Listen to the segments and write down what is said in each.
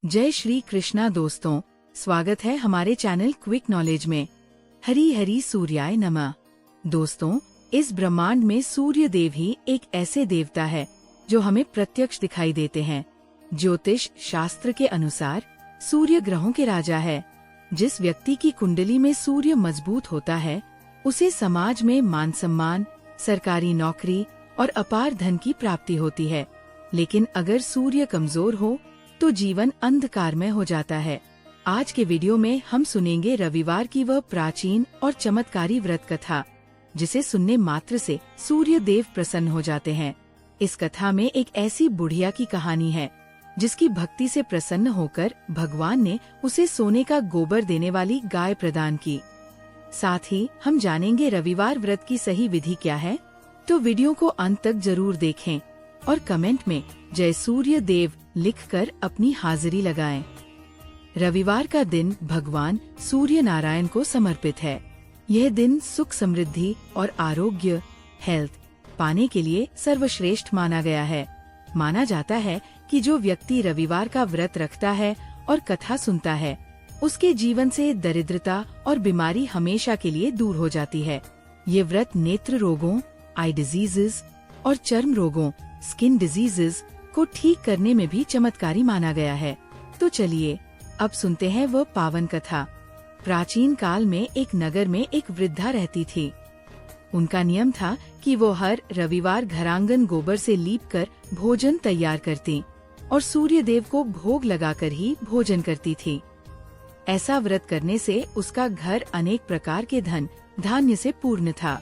जय श्री कृष्णा दोस्तों, स्वागत है हमारे चैनल क्विक नॉलेज में। हरि हरि सूर्याय नमः। दोस्तों, इस ब्रह्मांड में सूर्य देव ही एक ऐसे देवता है जो हमें प्रत्यक्ष दिखाई देते हैं। ज्योतिष शास्त्र के अनुसार सूर्य ग्रहों के राजा है। जिस व्यक्ति की कुंडली में सूर्य मजबूत होता है उसे समाज में मान सम्मान, सरकारी नौकरी और अपार धन की प्राप्ति होती है। लेकिन अगर सूर्य कमजोर हो तो जीवन अंधकारमय हो जाता है। आज के वीडियो में हम सुनेंगे रविवार की वह प्राचीन और चमत्कारी व्रत कथा जिसे सुनने मात्र से सूर्य देव प्रसन्न हो जाते हैं। इस कथा में एक ऐसी बुढ़िया की कहानी है जिसकी भक्ति से प्रसन्न होकर भगवान ने उसे सोने का गोबर देने वाली गाय प्रदान की। साथ ही हम जानेंगे रविवार व्रत की सही विधि क्या है। तो वीडियो को अंत तक जरूर देखें और कमेंट में जय सूर्य देव लिखकर अपनी हाजिरी लगाएं। रविवार का दिन भगवान सूर्य नारायण को समर्पित है। यह दिन सुख समृद्धि और आरोग्य हेल्थ पाने के लिए सर्वश्रेष्ठ माना गया है। माना जाता है कि जो व्यक्ति रविवार का व्रत रखता है और कथा सुनता है उसके जीवन से दरिद्रता और बीमारी हमेशा के लिए दूर हो जाती है। ये व्रत नेत्र रोगों, आई डिजीजेस और चर्म रोगों, स्किन डिजीजेस को ठीक करने में भी चमत्कारी माना गया है। तो चलिए अब सुनते हैं वह पावन कथा। प्राचीन काल में एक नगर में एक वृद्धा रहती थी। उनका नियम था कि वो हर रविवार घरांगन गोबर से लीपकर भोजन तैयार करती और सूर्य देव को भोग लगाकर ही भोजन करती थी। ऐसा व्रत करने से उसका घर अनेक प्रकार के धन धान्य से पूर्ण था।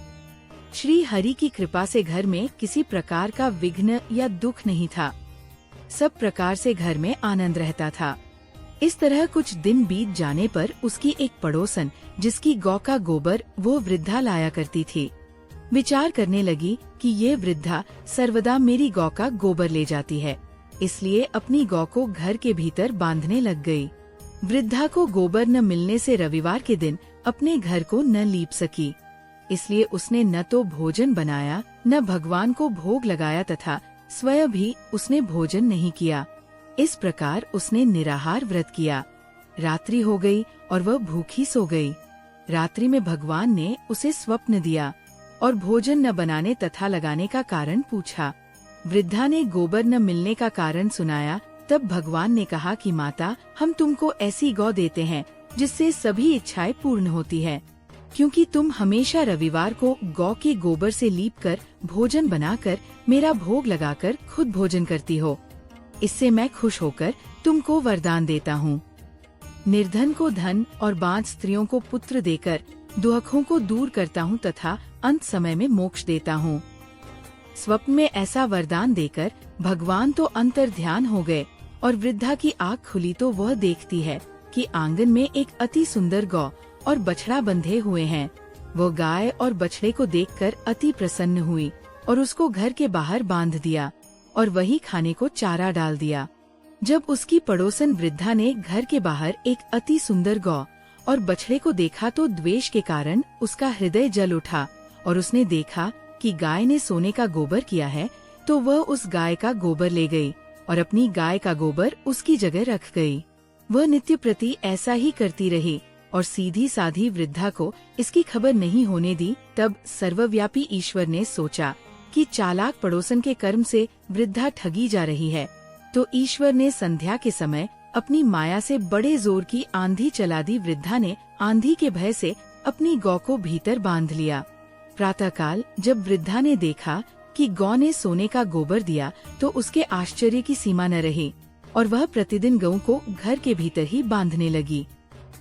श्री हरि की कृपा से घर में किसी प्रकार का विघ्न या दुख नहीं था। सब प्रकार से घर में आनंद रहता था। इस तरह कुछ दिन बीत जाने पर उसकी एक पड़ोसन जिसकी गौ का गोबर वो वृद्धा लाया करती थी, विचार करने लगी कि ये वृद्धा सर्वदा मेरी गौ का गोबर ले जाती है, इसलिए अपनी गौ को घर के भीतर बांधने लग गई। वृद्धा को गोबर न मिलने से रविवार के दिन अपने घर को न लीप सकी, इसलिए उसने न तो भोजन बनाया न भगवान को भोग लगाया तथा स्वयं भी उसने भोजन नहीं किया। इस प्रकार उसने निराहार व्रत किया। रात्रि हो गई और वह भूखी सो गई। रात्रि में भगवान ने उसे स्वप्न दिया और भोजन न बनाने तथा लगाने का कारण पूछा। वृद्धा ने गोबर न मिलने का कारण सुनाया। तब भगवान ने कहा कि माता, हम तुमको ऐसी गौ देते हैं जिससे सभी इच्छाएं पूर्ण होती है, क्योंकि तुम हमेशा रविवार को गौ के गोबर से लीपकर भोजन बनाकर मेरा भोग लगाकर खुद भोजन करती हो। इससे मैं खुश होकर तुमको वरदान देता हूँ। निर्धन को धन और बांझ स्त्रियों को पुत्र देकर दुखों को दूर करता हूँ तथा अंत समय में मोक्ष देता हूँ। स्वप्न में ऐसा वरदान देकर भगवान तो अंतर्ध्यान हो गए और वृद्धा की आँख खुली तो वह देखती है कि आंगन में एक अति सुंदर गौ और बछड़ा बंधे हुए हैं। वो गाय और बछड़े को देखकर अति प्रसन्न हुई और उसको घर के बाहर बांध दिया और वही खाने को चारा डाल दिया। जब उसकी पड़ोसन वृद्धा ने घर के बाहर एक अति सुंदर गौ और बछड़े को देखा तो द्वेष के कारण उसका हृदय जल उठा और उसने देखा कि गाय ने सोने का गोबर किया है, तो वह उस गाय का गोबर ले गई और अपनी गाय का गोबर उसकी जगह रख गई। वह नित्य प्रति ऐसा ही करती रही और सीधी साधी वृद्धा को इसकी खबर नहीं होने दी। तब सर्वव्यापी ईश्वर ने सोचा कि चालाक पड़ोसन के कर्म से वृद्धा ठगी जा रही है, तो ईश्वर ने संध्या के समय अपनी माया से बड़े जोर की आंधी चला दी। वृद्धा ने आंधी के भय से अपनी गौ को भीतर बांध लिया। प्रातःकाल जब वृद्धा ने देखा कि गौ ने सोने का गोबर दिया तो उसके आश्चर्य की सीमा न रही और वह प्रतिदिन गऊ को घर के भीतर ही बांधने लगी।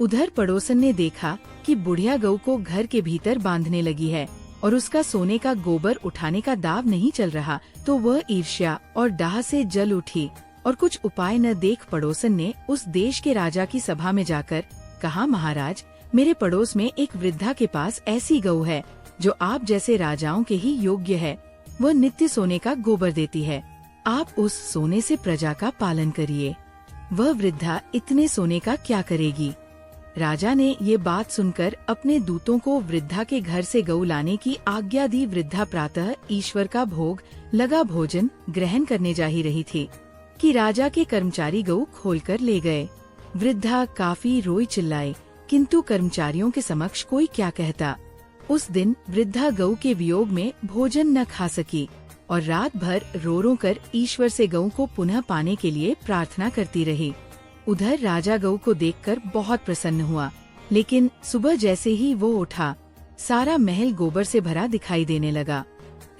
उधर पड़ोसन ने देखा कि बुढ़िया गऊ को घर के भीतर बांधने लगी है और उसका सोने का गोबर उठाने का दाव नहीं चल रहा, तो वह ईर्ष्या और डाह से जल उठी और कुछ उपाय न देख पड़ोसन ने उस देश के राजा की सभा में जाकर कहा, महाराज, मेरे पड़ोस में एक वृद्धा के पास ऐसी गऊ है जो आप जैसे राजाओं के ही योग्य है। वह नित्य सोने का गोबर देती है। आप उस सोने से प्रजा का पालन करिए। वह वृद्धा इतने सोने का क्या करेगी? राजा ने ये बात सुनकर अपने दूतों को वृद्धा के घर से गऊ लाने की आज्ञा दी। वृद्धा प्रातः ईश्वर का भोग लगा भोजन ग्रहण करने जा ही रही थी कि राजा के कर्मचारी गऊ खोलकर ले गए। वृद्धा काफी रोई चिल्लाई, किंतु कर्मचारियों के समक्ष कोई क्या कहता। उस दिन वृद्धा गऊ के वियोग में भोजन न खा सकी और रात भर रो रो कर ईश्वर से गऊ को पुनः पाने के लिए प्रार्थना करती रही। उधर राजा गऊ को देखकर बहुत प्रसन्न हुआ, लेकिन सुबह जैसे ही वो उठा, सारा महल गोबर से भरा दिखाई देने लगा।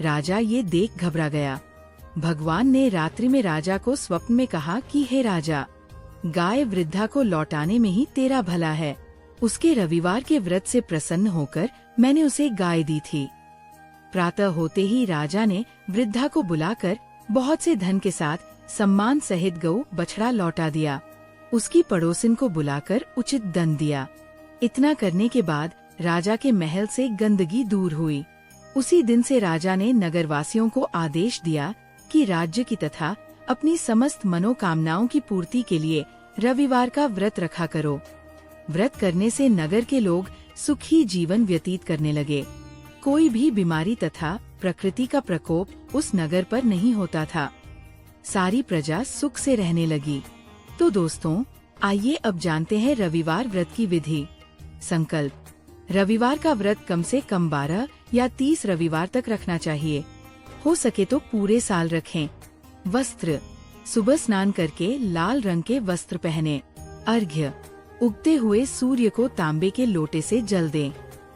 राजा ये देख घबरा गया। भगवान ने रात्रि में राजा को स्वप्न में कहा कि हे राजा, गाय वृद्धा को लौटाने में ही तेरा भला है। उसके रविवार के व्रत से प्रसन्न होकर मैंने उसे गाय दी थी। प्रातः होते ही राजा ने वृद्धा को बुलाकर बहुत से धन के साथ सम्मान सहित गऊ बछड़ा लौटा दिया। उसकी पड़ोसिन को बुलाकर उचित दंड दिया। इतना करने के बाद राजा के महल से गंदगी दूर हुई। उसी दिन से राजा ने नगरवासियों को आदेश दिया कि राज्य की तथा अपनी समस्त मनोकामनाओं की पूर्ति के लिए रविवार का व्रत रखा करो। व्रत करने से नगर के लोग सुखी जीवन व्यतीत करने लगे। कोई भी बीमारी तथा प्रकृति का प्रकोप उस नगर पर नहीं होता था। सारी प्रजा सुख से रहने लगी। तो दोस्तों, आइए अब जानते हैं रविवार व्रत की विधि। संकल्प: रविवार का व्रत कम से कम 12 या 30 रविवार तक रखना चाहिए। हो सके तो पूरे साल रखें। वस्त्र: सुबह स्नान करके लाल रंग के वस्त्र पहने। अर्घ्य: उगते हुए सूर्य को तांबे के लोटे से जल दें।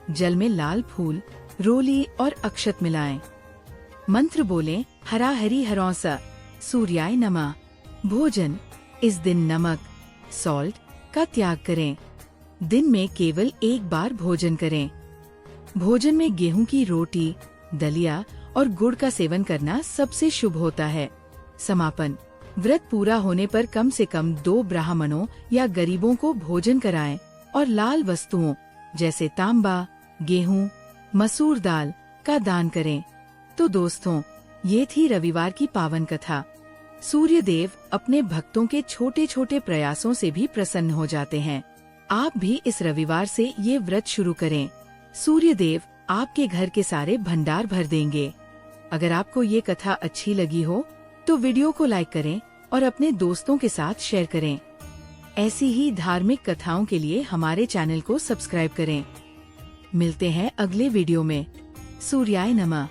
जल में लाल फूल, रोली और अक्षत मिलाएं। मंत्र बोलें: हरा हरि हरौंस सूर्याय नमः। भोजन: इस दिन नमक, सॉल्ट का त्याग करें। दिन में केवल एक बार भोजन करें। भोजन में गेहूं की रोटी, दलिया और गुड़ का सेवन करना सबसे शुभ होता है। समापन: व्रत पूरा होने पर कम से कम 2 ब्राह्मणों या गरीबों को भोजन कराएं और लाल वस्तुओं जैसे तांबा, गेहूं, मसूर दाल का दान करें। तो दोस्तों, ये थी रविवार की पावन कथा। सूर्य देव अपने भक्तों के छोटे छोटे प्रयासों से भी प्रसन्न हो जाते हैं। आप भी इस रविवार से ये व्रत शुरू करें। सूर्य देव आपके घर के सारे भंडार भर देंगे। अगर आपको ये कथा अच्छी लगी हो तो वीडियो को लाइक करें और अपने दोस्तों के साथ शेयर करें। ऐसी ही धार्मिक कथाओं के लिए हमारे चैनल को सब्सक्राइब करें। मिलते हैं अगले वीडियो में। सूर्याय नमः।